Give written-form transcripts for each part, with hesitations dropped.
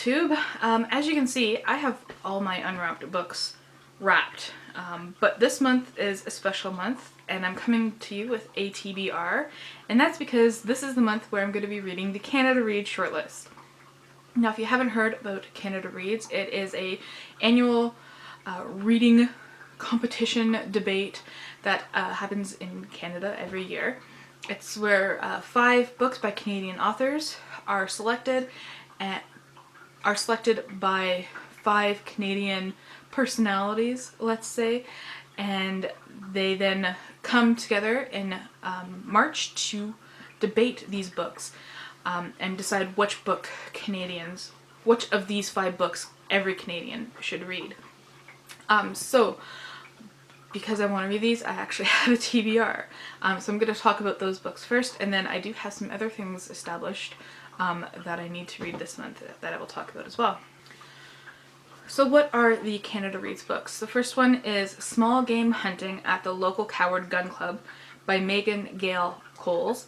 YouTube. As you can see, I have all my unwrapped books wrapped, but this month is a special month and I'm coming to you with a TBR, and that's because this is the month where I'm going to be reading the Canada Reads shortlist. Now, if you haven't heard about Canada Reads, it is a annual reading competition debate that happens in Canada every year. It's where 5 books by Canadian authors are selected by 5 Canadian personalities, let's say, and they then come together in March to debate these books and decide which of these 5 books every Canadian should read. So because I want to read these, I actually have a TBR. So I'm going to talk about those books first, and then I do have some other things established that I need to read this month that I will talk about as well. So what are the Canada Reads books? The first one is Small Game Hunting at the Local Coward Gun Club by Megan Gale Coles.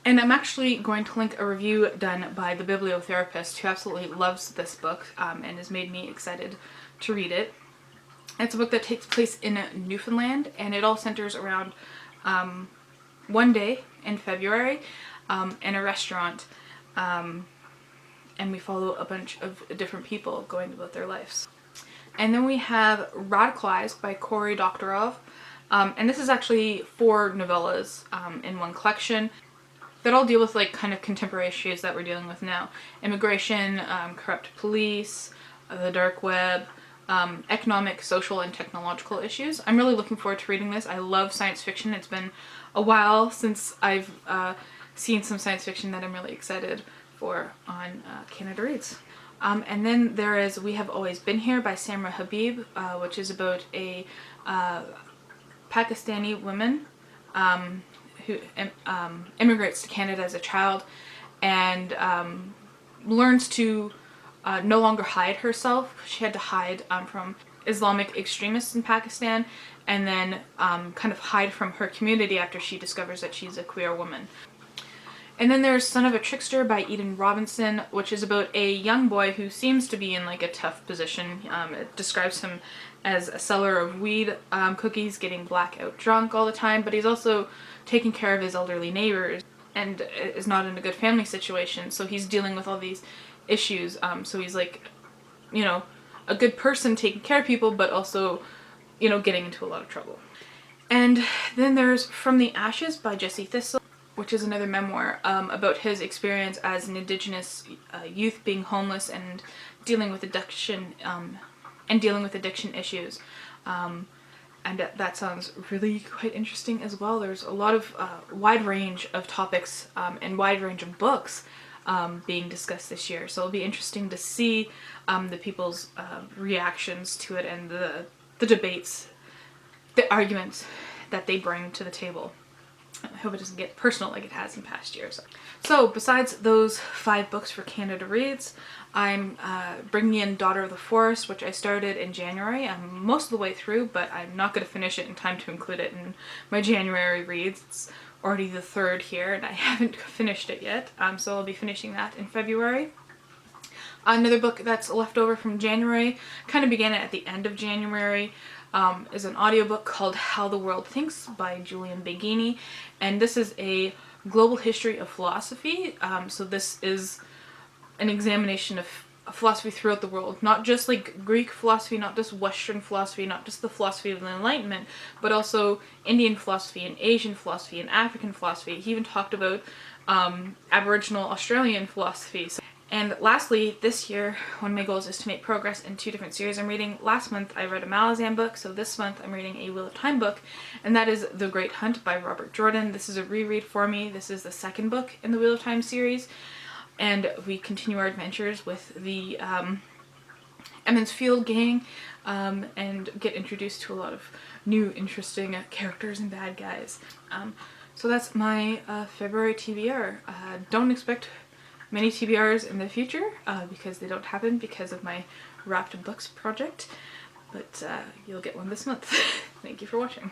And I'm actually going to link a review done by the bibliotherapist who absolutely loves this book and has made me excited to read it. It's a book that takes place in Newfoundland, and it all centers around one day in February in a restaurant, and we follow a bunch of different people going about their lives. And then we have Radicalized by Cory Doctorow, and this is actually 4 novellas in one collection that all deal with like kind of contemporary issues that we're dealing with now. Immigration, corrupt police, the dark web, economic, social, and technological issues. I'm really looking forward to reading this. I love science fiction. It's been a while since I've seen some science fiction that I'm really excited for on Canada Reads. And then there is We Have Always Been Here by Samra Habib, which is about a Pakistani woman who immigrates to Canada as a child and learns to no longer hide herself. She had to hide from Islamic extremists in Pakistan, and then kind of hide from her community after she discovers that she's a queer woman. And then there's Son of a Trickster by Eden Robinson, which is about a young boy who seems to be in like a tough position. It describes him as a seller of weed cookies, getting blackout drunk all the time, but he's also taking care of his elderly neighbors and is not in a good family situation, so he's dealing with all these issues. So he's like, you know, a good person taking care of people, but also, you know, getting into a lot of trouble. And then there's From the Ashes by Jesse Thistle, which is another memoir about his experience as an Indigenous youth being homeless and dealing with addiction issues. And that sounds really quite interesting as well. There's a lot of wide range of topics and wide range of books being discussed this year. So it'll be interesting to see the people's reactions to it and the debates, the arguments that they bring to the table. I hope it doesn't get personal like it has in past years. So besides those 5 books for Canada Reads, I'm bringing in Daughter of the Forest, which I started in January. I'm most of the way through, but I'm not going to finish it in time to include it in my January reads. It's already the 3rd here and I haven't finished it yet, so I'll be finishing that in February. Another book that's left over from January, kind of began it at the end of January, is an audiobook called How the World Thinks by Julian Beghini, and this is a global history of philosophy. So this is an examination of philosophy throughout the world, not just like Greek philosophy, not just Western philosophy, not just the philosophy of the Enlightenment, but also Indian philosophy and Asian philosophy and African philosophy. He even talked about Aboriginal Australian philosophy. And lastly, this year, one of my goals is to make progress in 2 different series I'm reading. Last month I read a Malazan book, so this month I'm reading a Wheel of Time book, and that is The Great Hunt by Robert Jordan. This is a reread for me. This is the 2nd book in the Wheel of Time series, and we continue our adventures with the Emmons Field gang and get introduced to a lot of new interesting characters and bad guys. So that's my February TBR. Don't expect many TBRs in the future because they don't happen because of my wrapped books project, but you'll get one this month. Thank you for watching.